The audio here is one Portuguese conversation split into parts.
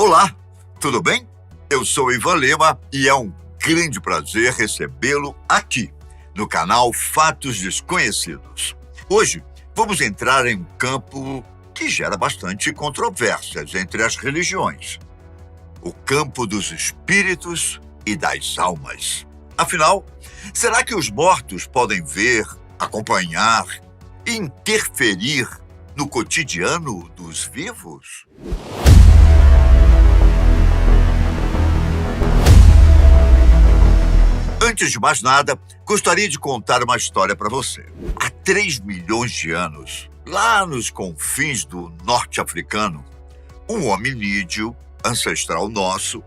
Olá, tudo bem? Eu sou Ivan Lima e é um grande prazer recebê-lo aqui, no canal Fatos Desconhecidos. Hoje, vamos entrar em um campo que gera bastante controvérsias entre as religiões. O campo dos espíritos e das almas. Afinal, será que os mortos podem ver, acompanhar e interferir no cotidiano dos vivos? Antes de mais nada, gostaria de contar uma história para você. Há 3 milhões de anos, lá nos confins do norte africano, um hominídeo, ancestral nosso,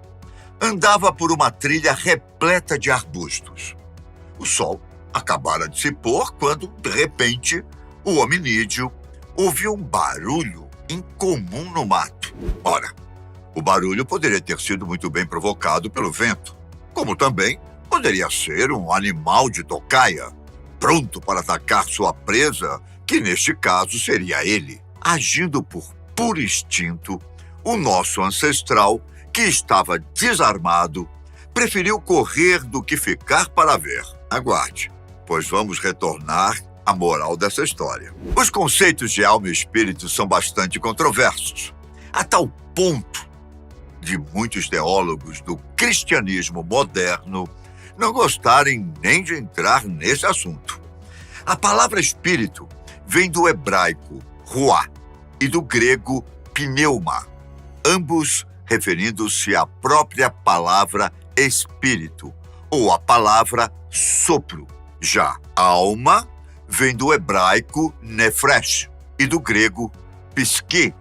andava por uma trilha repleta de arbustos. O sol acabara de se pôr quando, de repente, o hominídeo ouviu um barulho incomum no mato. Ora, o barulho poderia ter sido muito bem provocado pelo vento, como também poderia ser um animal de tocaia, pronto para atacar sua presa, que neste caso seria ele. Agindo por puro instinto, o nosso ancestral, que estava desarmado, preferiu correr do que ficar para ver. Aguarde, pois vamos retornar à moral dessa história. Os conceitos de alma e espírito são bastante controversos, a tal ponto de muitos teólogos do cristianismo moderno não gostarem nem de entrar nesse assunto. A palavra espírito vem do hebraico ruá e do grego pneuma, ambos referindo-se à própria palavra espírito ou à palavra sopro. Já alma vem do hebraico nefesh e do grego psique.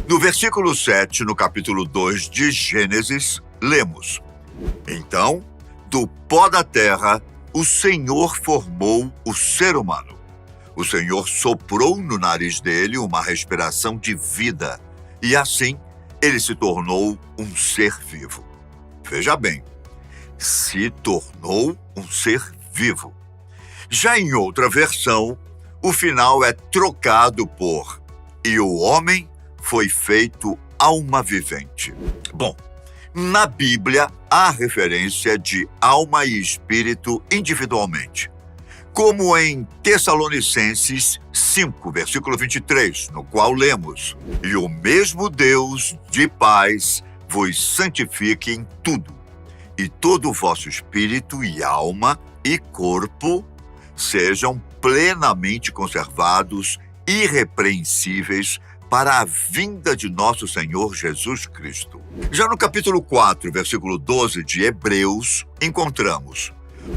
No versículo 7, no capítulo 2 de Gênesis, lemos: Então, do pó da terra, o Senhor formou o ser humano. O Senhor soprou no nariz dele uma respiração de vida, e assim ele se tornou um ser vivo. Veja bem, se tornou um ser vivo. Já em outra versão, o final é trocado por "e o homem foi feito alma vivente". Bom, na Bíblia, há referência de alma e espírito individualmente, como em Tessalonicenses 5, versículo 23, no qual lemos: "E o mesmo Deus de paz vos santifique em tudo, e todo o vosso espírito e alma e corpo sejam plenamente conservados, irrepreensíveis, para a vinda de nosso Senhor Jesus Cristo". Já no capítulo 4, versículo 12 de Hebreus, encontramos: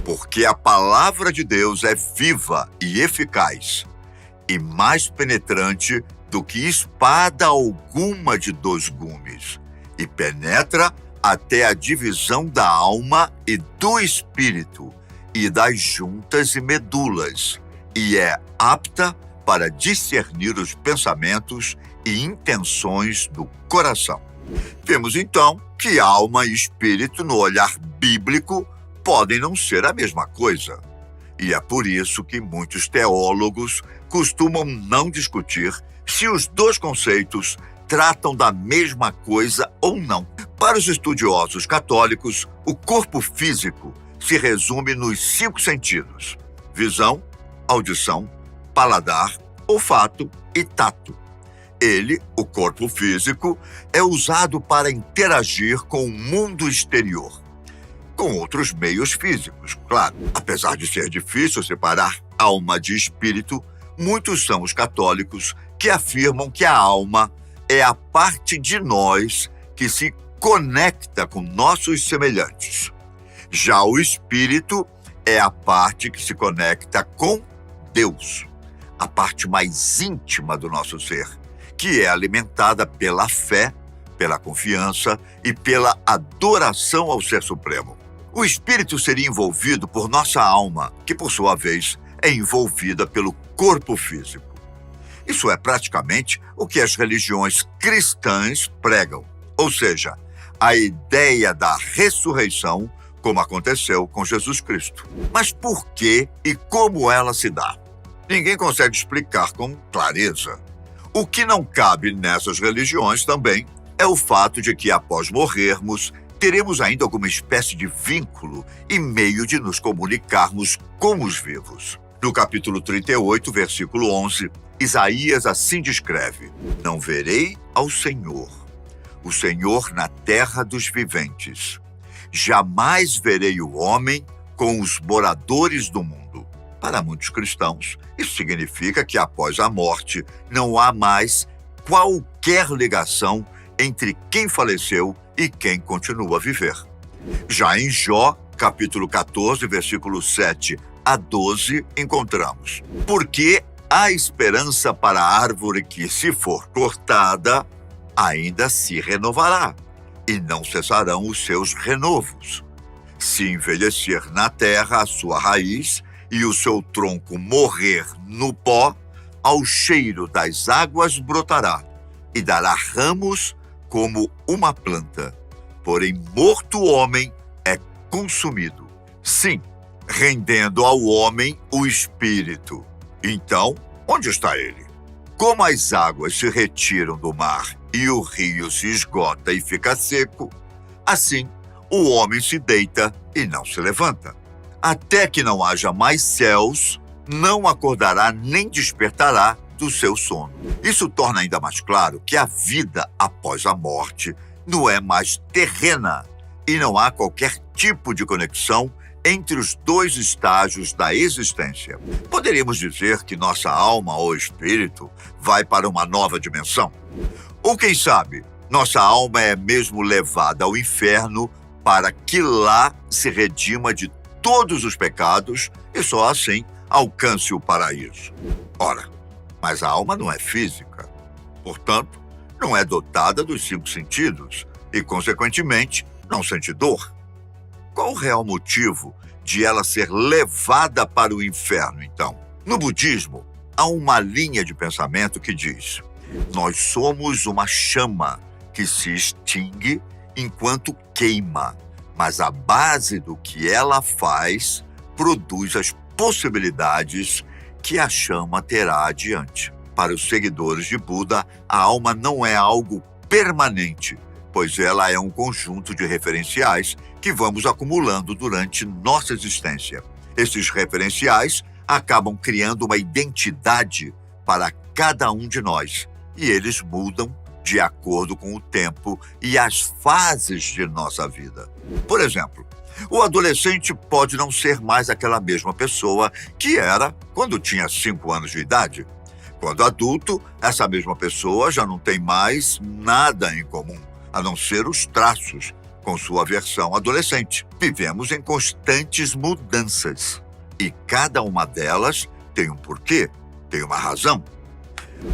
"Porque a palavra de Deus é viva e eficaz, e mais penetrante do que espada alguma de 2 gumes, e penetra até a divisão da alma e do espírito, e das juntas e medulas, e é apta para discernir os pensamentos e intenções do coração". Vemos então que alma e espírito, no olhar bíblico, podem não ser a mesma coisa. E é por isso que muitos teólogos costumam não discutir se os 2 conceitos tratam da mesma coisa ou não. Para os estudiosos católicos, o corpo físico se resume nos 5 sentidos: visão, audição, paladar, olfato e tato. Ele, o corpo físico, é usado para interagir com o mundo exterior, com outros meios físicos, claro. Apesar de ser difícil separar alma de espírito, muitos são os católicos que afirmam que a alma é a parte de nós que se conecta com nossos semelhantes. Já o espírito é a parte que se conecta com Deus, a parte mais íntima do nosso ser, que é alimentada pela fé, pela confiança e pela adoração ao Ser Supremo. O espírito seria envolvido por nossa alma, que por sua vez é envolvida pelo corpo físico. Isso é praticamente o que as religiões cristãs pregam, ou seja, a ideia da ressurreição, como aconteceu com Jesus Cristo. Mas por que e como ela se dá? Ninguém consegue explicar com clareza. O que não cabe nessas religiões também é o fato de que, após morrermos, teremos ainda alguma espécie de vínculo e meio de nos comunicarmos com os vivos. No capítulo 38, versículo 11, Isaías assim descreve: Não verei ao Senhor, o Senhor na terra dos viventes. Jamais verei o homem com os moradores do mundo. Para muitos cristãos, isso significa que após a morte não há mais qualquer ligação entre quem faleceu e quem continua a viver. Já em Jó, capítulo 14, versículo 7 a 12, encontramos: Porque há esperança para a árvore que, se for cortada, ainda se renovará, e não cessarão os seus renovos. Se envelhecer na terra a sua raiz e o seu tronco morrer no pó, ao cheiro das águas brotará e dará ramos como uma planta. Porém, morto o homem é consumido. Sim, rendendo ao homem o espírito. Então, onde está ele? Como as águas se retiram do mar e o rio se esgota e fica seco, assim o homem se deita e não se levanta. Até que não haja mais céus, não acordará nem despertará do seu sono. Isso torna ainda mais claro que a vida após a morte não é mais terrena e não há qualquer tipo de conexão entre os dois estágios da existência. Poderíamos dizer que nossa alma ou espírito vai para uma nova dimensão? Ou quem sabe, nossa alma é mesmo levada ao inferno para que lá se redima de todos os pecados e só assim alcance o paraíso. Ora, mas a alma não é física, portanto, não é dotada dos 5 sentidos e, consequentemente, não sente dor. Qual o real motivo de ela ser levada para o inferno, então? No budismo, há uma linha de pensamento que diz: nós somos uma chama que se extingue enquanto queima, mas a base do que ela faz produz as possibilidades que a chama terá adiante. Para os seguidores de Buda, a alma não é algo permanente, pois ela é um conjunto de referenciais que vamos acumulando durante nossa existência. Esses referenciais acabam criando uma identidade para cada um de nós, e eles mudam de acordo com o tempo e as fases de nossa vida. Por exemplo, o adolescente pode não ser mais aquela mesma pessoa que era quando tinha 5 anos de idade. Quando adulto, essa mesma pessoa já não tem mais nada em comum, a não ser os traços com sua versão adolescente. Vivemos em constantes mudanças e cada uma delas tem um porquê, tem uma razão.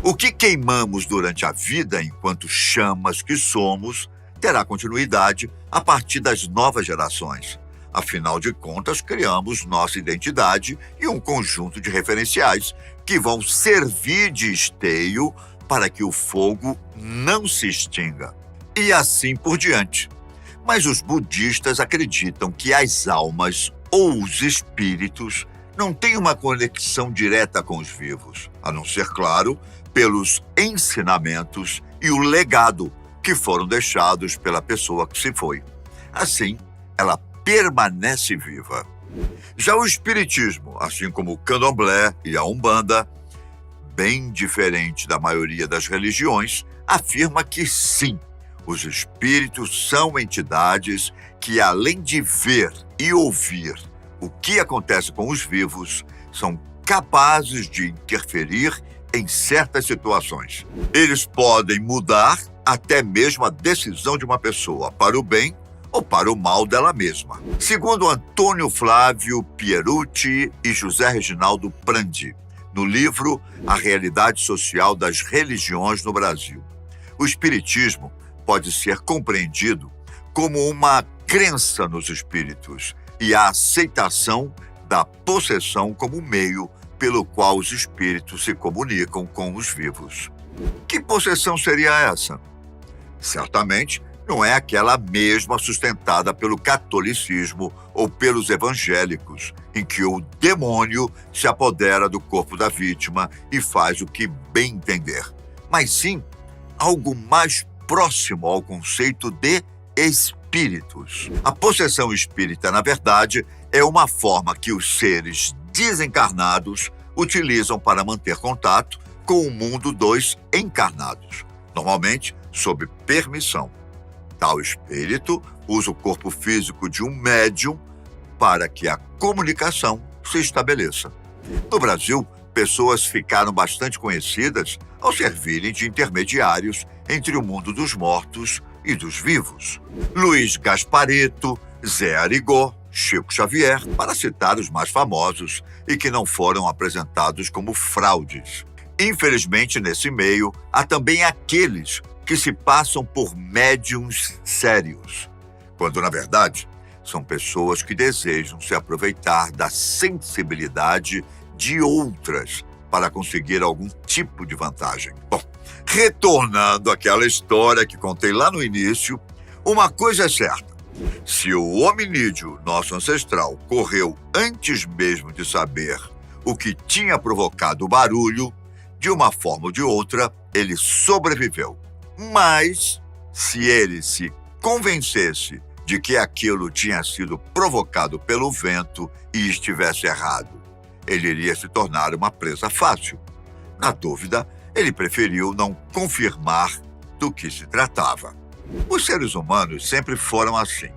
O que queimamos durante a vida enquanto chamas que somos terá continuidade a partir das novas gerações. Afinal de contas, criamos nossa identidade e um conjunto de referenciais que vão servir de esteio para que o fogo não se extinga. E assim por diante. Mas os budistas acreditam que as almas ou os espíritos não têm uma conexão direta com os vivos, a não ser, claro, pelos ensinamentos e o legado que foram deixados pela pessoa que se foi. Assim, ela permanece viva. Já o espiritismo, assim como o candomblé e a umbanda, bem diferente da maioria das religiões, afirma que sim, os espíritos são entidades que, além de ver e ouvir o que acontece com os vivos, são capazes de interferir em certas situações. Eles podem mudar até mesmo a decisão de uma pessoa, para o bem ou para o mal dela mesma. Segundo Antônio Flávio Pierucci e José Reginaldo Prandi, no livro A Realidade Social das Religiões no Brasil, o espiritismo pode ser compreendido como uma crença nos espíritos e a aceitação da possessão como meio pelo qual os espíritos se comunicam com os vivos. Que possessão seria essa? Certamente não é aquela mesma sustentada pelo catolicismo ou pelos evangélicos, em que o demônio se apodera do corpo da vítima e faz o que bem entender, mas sim algo mais próximo ao conceito de espíritos. A possessão espírita, na verdade, é uma forma que os seres desencarnados utilizam para manter contato com o mundo dos encarnados, normalmente sob permissão. Tal espírito usa o corpo físico de um médium para que a comunicação se estabeleça. No Brasil, pessoas ficaram bastante conhecidas ao servirem de intermediários entre o mundo dos mortos e dos vivos. Luiz Gasparetto, Zé Arigó, Chico Xavier, para citar os mais famosos e que não foram apresentados como fraudes. Infelizmente, nesse meio, há também aqueles que se passam por médiums sérios, quando, na verdade, são pessoas que desejam se aproveitar da sensibilidade de outras para conseguir algum tipo de vantagem. Bom, retornando àquela história que contei lá no início, uma coisa é certa. Se o hominídeo, nosso ancestral, correu antes mesmo de saber o que tinha provocado o barulho, de uma forma ou de outra, ele sobreviveu. Mas, se ele se convencesse de que aquilo tinha sido provocado pelo vento e estivesse errado, ele iria se tornar uma presa fácil. Na dúvida, ele preferiu não confirmar do que se tratava. Os seres humanos sempre foram assim.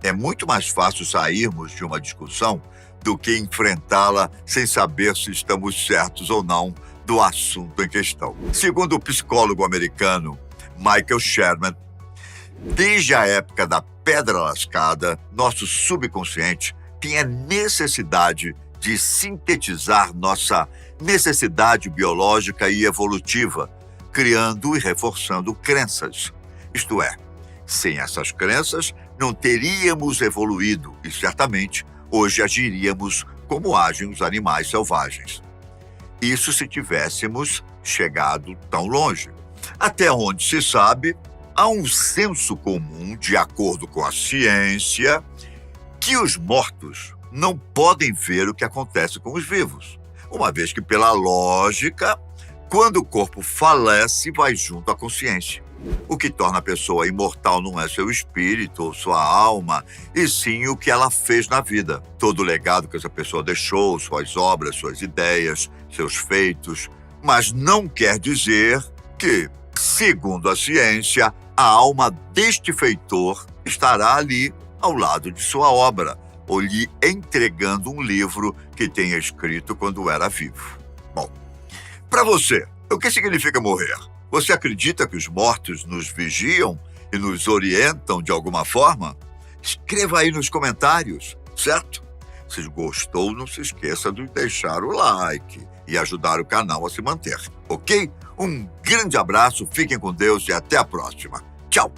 É muito mais fácil sairmos de uma discussão do que enfrentá-la sem saber se estamos certos ou não do assunto em questão. Segundo o psicólogo americano Michael Sherman, desde a época da pedra lascada, nosso subconsciente tem a necessidade de sintetizar nossa necessidade biológica e evolutiva, criando e reforçando crenças. Isto é, sem essas crenças, não teríamos evoluído e, certamente, hoje agiríamos como agem os animais selvagens. Isso se tivéssemos chegado tão longe. Até onde se sabe, há um senso comum, de acordo com a ciência, que os mortos não podem ver o que acontece com os vivos, uma vez que, pela lógica, quando o corpo falece, vai junto à consciência. O que torna a pessoa imortal não é seu espírito ou sua alma, e sim o que ela fez na vida. Todo o legado que essa pessoa deixou, suas obras, suas ideias, seus feitos. Mas não quer dizer que, segundo a ciência, a alma deste feitor estará ali ao lado de sua obra, ou lhe entregando um livro que tenha escrito quando era vivo. Bom, para você, o que significa morrer? Você acredita que os mortos nos vigiam e nos orientam de alguma forma? Escreva aí nos comentários, certo? Se gostou, não se esqueça de deixar o like e ajudar o canal a se manter, ok? Um grande abraço, fiquem com Deus e até a próxima. Tchau!